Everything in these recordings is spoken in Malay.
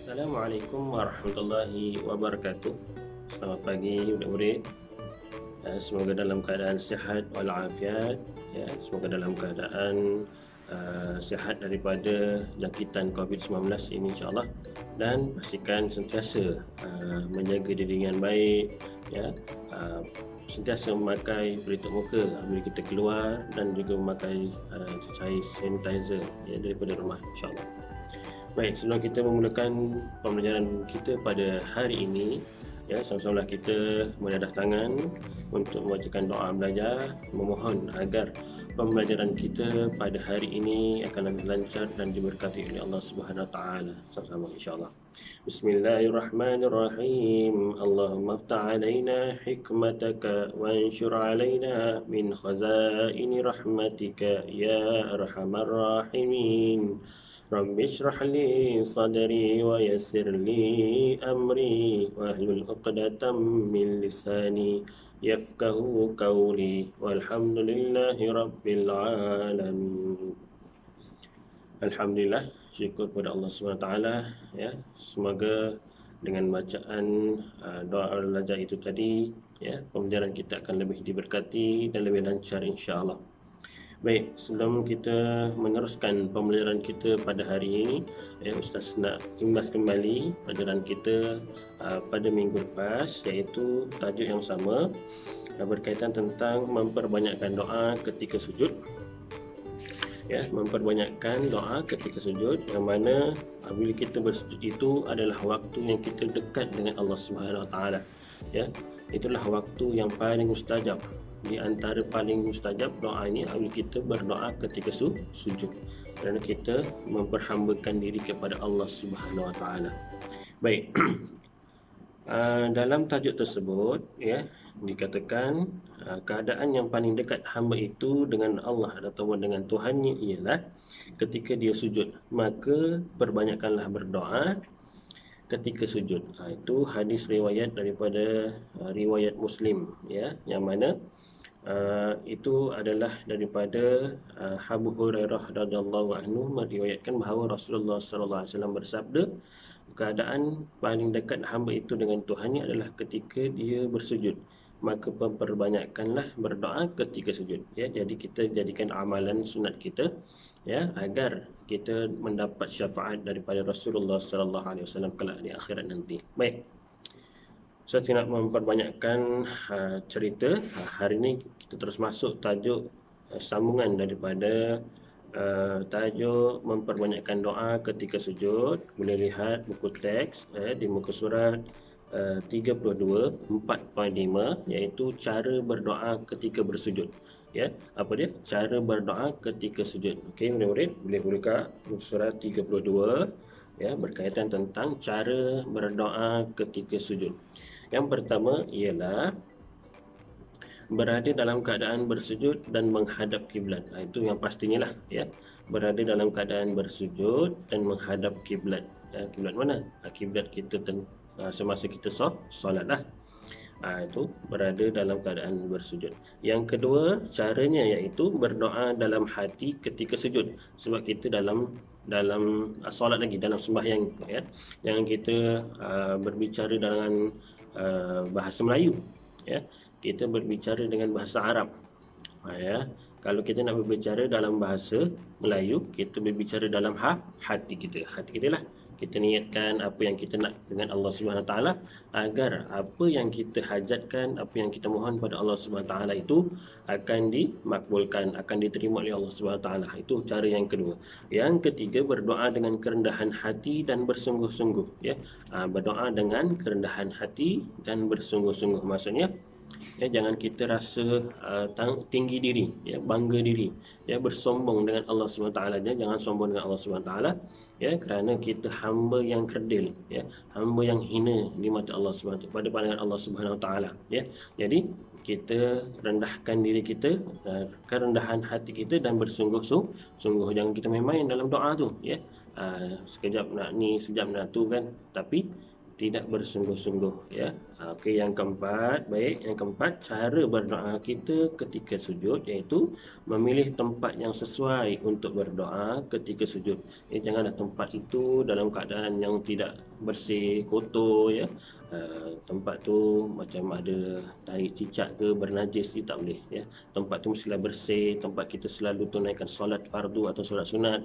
Assalamualaikum warahmatullahi wabarakatuh. Selamat pagi murid-murid. Semoga dalam keadaan sihat walafiat, ya. Semoga dalam keadaan sihat daripada jangkitan COVID-19 ini insya-Allah, dan pastikan sentiasa menjaga diri dengan baik, ya. Sentiasa memakai pelitup muka bila kita keluar dan juga memakai cair sanitizer, ya, daripada rumah insya-Allah. Baik, sebelum kita memulakan pembelajaran kita pada hari ini, ya, sama-sama kita menadah tangan untuk membacakan doa belajar, memohon agar pembelajaran kita pada hari ini akan lebih lancar dan diberkati oleh Allah Subhanahu Wa Taala. Sama-sama insya-Allah. Bismillahirrahmanirrahim. Allahumma iftah 'alaina hikmataka wa anshur 'alaina min khazaini rahmatika ya arhamar rahimin. Rabbi shrah li sadri wa yassir li amri wahlul 'uqdatam min lisani yafqahu qawli walhamdulillahi rabbil alamin. Alhamdulillah, syukur kepada Allah SWT, ya. Semoga dengan bacaan doa al-laja itu tadi, ya, pembelajaran kita akan lebih diberkati dan lebih lancar insya-Allah. Baik, sebelum kita meneruskan pembelajaran kita pada hari ini, ya, Ustaz nak imbas kembali pelajaran kita pada minggu lepas, iaitu tajuk yang sama, berkaitan tentang memperbanyakkan doa ketika sujud. Ya, memperbanyakkan doa ketika sujud, yang mana bila kita bersujud itu adalah waktu yang kita dekat dengan Allah Subhanahu Wa Taala. Ya, itulah waktu yang paling mustajab. Di antara paling mustajab doa ini apabila kita berdoa ketika sujud, kerana kita memperhambakan diri kepada Allah Subhanahu Wa Taala. Baik. Dalam tajuk tersebut, ya, dikatakan keadaan yang paling dekat hamba itu dengan Allah atau dengan Tuhannya ialah ketika dia sujud, maka perbanyakkanlah berdoa ketika sujud. Itu hadis riwayat daripada riwayat Muslim, ya, yang mana itu adalah daripada Abu Hurairah radhiyallahu anhu meriwayatkan bahawa Rasulullah sallallahu alaihi wasallam bersabda, keadaan paling dekat hamba itu dengan Tuhannya adalah ketika dia bersujud, maka perbanyakkanlah berdoa ketika sujud. Ya, jadi kita jadikan amalan sunat kita, ya, agar kita mendapat syafaat daripada Rasulullah sallallahu alaihi wasallam kelak di akhirat nanti. Baik, saya tidak memperbanyakkan cerita. Hari ini kita terus masuk tajuk sambungan daripada tajuk memperbanyakkan doa ketika sujud. Boleh lihat buku teks di muka surat 32 4.5, iaitu cara berdoa ketika bersujud. Ya, apa dia? Cara berdoa ketika sujud. Okey, murid-murid boleh buka muka surat 32, ya, berkaitan tentang cara berdoa ketika sujud. Yang pertama ialah berada dalam keadaan bersujud dan menghadap kiblat. Itu yang pastinya lah, ya. Berada dalam keadaan bersujud dan menghadap kiblat. Kiblat mana? Kiblat kita semasa kita solat lah. Itu berada dalam keadaan bersujud. Yang kedua caranya iaitu berdoa dalam hati ketika sujud. Sebab kita dalam solat lagi, dalam sembahyang, ya, yang kita berbicara dengan bahasa Melayu, ya, kita berbicara dengan bahasa Arab, ya. Kalau kita nak berbicara dalam bahasa Melayu, kita berbicara dalam hati kita lah. Kita niatkan apa yang kita nak dengan Allah Subhanahu Wa Taala, agar apa yang kita hajatkan, apa yang kita mohon pada Allah Subhanahu Wa Taala itu akan dimakbulkan, akan diterima oleh Allah Subhanahu Wa Taala. Itu cara yang kedua. Yang ketiga, berdoa dengan kerendahan hati dan bersungguh-sungguh, ya. Berdoa dengan kerendahan hati dan bersungguh-sungguh, maksudnya, ya, jangan kita rasa tinggi diri, ya, bangga diri, ya, bersombong dengan Allah SWT. Jangan sombong dengan Allah SWT, ya, kerana kita hamba yang kerdil, ya, hamba yang hina di mata Allah SWT, pada pandangan Allah SWT, ya. Jadi kita rendahkan diri kita, kerendahan hati kita, dan bersungguh-sungguh. Jangan kita main-main dalam doa tu, ya. Sekejap nak ni, sekejap nak tu, kan, tapi tidak bersungguh-sungguh, ya. Okey, yang keempat, cara berdoa kita ketika sujud iaitu memilih tempat yang sesuai untuk berdoa ketika sujud. Janganlah tempat itu dalam keadaan yang tidak bersih, kotor ya. Tempat tu macam ada tahi cicak ke bernajis, tak boleh ya. Tempat tu mestilah bersih, tempat kita selalu tunaikan solat fardu atau solat sunat,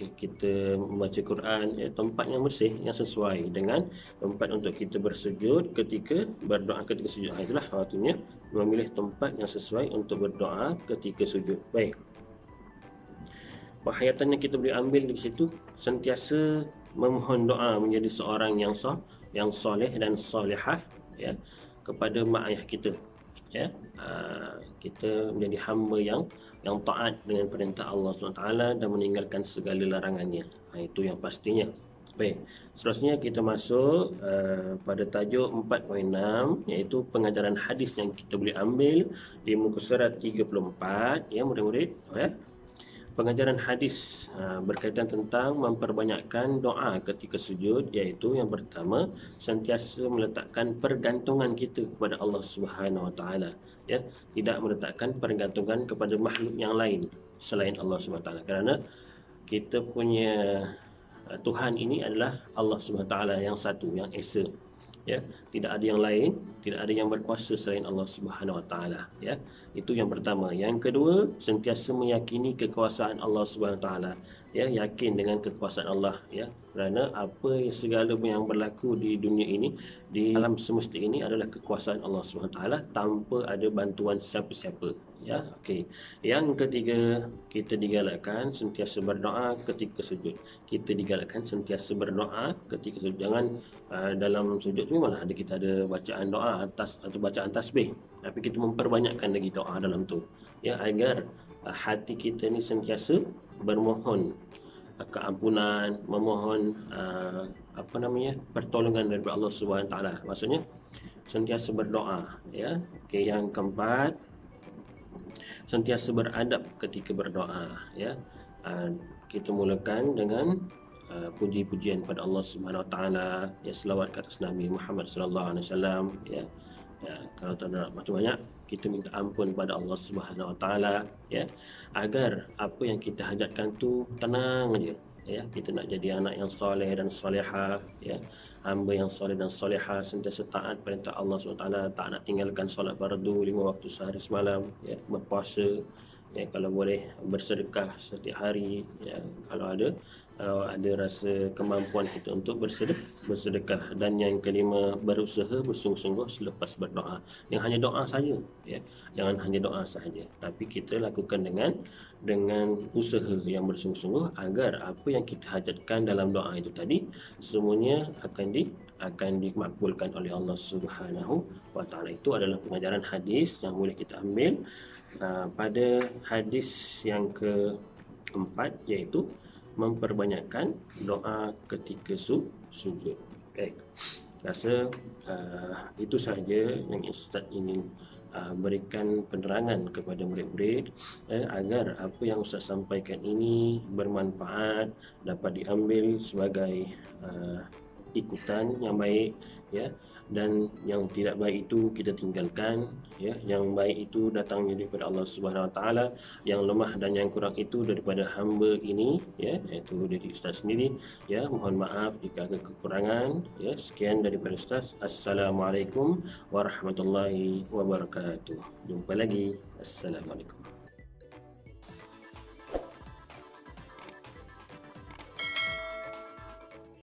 kita membaca Quran ya, tempat yang bersih yang sesuai dengan tempat untuk kita bersujud ketika berdoa ketika sujud. Itulah waktunya memilih tempat yang sesuai untuk berdoa ketika sujud. Baik. Penghayatan yang kita boleh ambil di situ, sentiasa memohon doa menjadi seorang yang soleh dan solehah ya, kepada mak ayah kita ya. Kita menjadi hamba yang taat dengan perintah Allah SWT dan meninggalkan segala larangannya. Itu yang pastinya. Baik, seterusnya kita masuk pada tajuk 4.6, iaitu pengajaran hadis yang kita boleh ambil di muka surat 34 ya murid-murid ya. Pengajaran hadis berkaitan tentang memperbanyakkan doa ketika sujud, iaitu yang pertama, sentiasa meletakkan pergantungan kita kepada Allah Subhanahu Wa Taala ya, tidak meletakkan pergantungan kepada makhluk yang lain selain Allah Subhanahu Wa Taala, kerana kita punya Tuhan ini adalah Allah Subhanahu Wa Taala yang satu, yang esa ya, tidak ada yang lain, tidak ada yang berkuasa selain Allah Subhanahu Wa Taala ya. Itu yang pertama. Yang kedua, sentiasa meyakini kekuasaan Allah Subhanahu Wa Taala ya, yakin dengan kekuasaan Allah ya, kerana apa segala yang berlaku di dunia ini, di alam semesta ini adalah kekuasaan Allah Subhanahu Wa Taala tanpa ada bantuan siapa-siapa ya. Okey. Yang ketiga, kita digalakkan sentiasa berdoa ketika sujud. Kita digalakkan sentiasa berdoa ketika sujud. Jangan dalam sujud tu memang kita ada bacaan doa atas atau bacaan tasbih, tapi kita memperbanyakkan lagi doa dalam tu ya, agar hati kita ni sentiasa bermohon keampunan, memohon pertolongan daripada Allah Subhanahu Wa Taala. Maksudnya sentiasa berdoa ya. Okey, yang keempat, sentiasa beradab ketika berdoa ya. Kita mulakan dengan puji-pujian pada Allah Subhanahu Wa Taala ya, selawat ke atas Nabi Muhammad sallallahu alaihi wasallam ya. Kalau tak nak banyak, kita minta ampun pada Allah Subhanahu Wa Taala ya, agar apa yang kita hajatkan tu tenang aja ya. Kita nak jadi anak yang soleh dan solehah ya, hamba yang soleh dan solehah, sentiasa taat perintah Allah SWT, tak nak tinggalkan solat fardu 5 waktu sehari semalam ya, berpuasa ya, kalau boleh bersedekah setiap hari ya, kalau ada rasa kemampuan kita untuk bersedekah. Dan yang kelima, berusaha bersungguh-sungguh selepas berdoa. Yang hanya doa saja ya, jangan hanya doa sahaja, tapi kita lakukan dengan usaha yang bersungguh-sungguh, agar apa yang kita hajatkan dalam doa itu tadi semuanya akan dimakbulkan oleh Allah Subhanahu Wa Taala. Itu adalah pengajaran hadis yang boleh kita ambil pada hadis yang keempat, iaitu memperbanyakkan doa ketika sujud. Baik, rasa itu sahaja yang Ustaz ingin berikan penerangan kepada murid-murid agar apa yang Ustaz sampaikan ini bermanfaat, dapat diambil sebagai ikutan yang baik ya, dan yang tidak baik itu kita tinggalkan ya. Yang baik itu datang daripada Allah Subhanahu Wa Taala, yang lemah dan yang kurang itu daripada hamba ini ya, iaitu dari Ustaz sendiri ya. Mohon maaf jika ada kekurangan ya. Sekian daripada Ustaz. Assalamualaikum warahmatullahi wabarakatuh. Jumpa lagi. Assalamualaikum.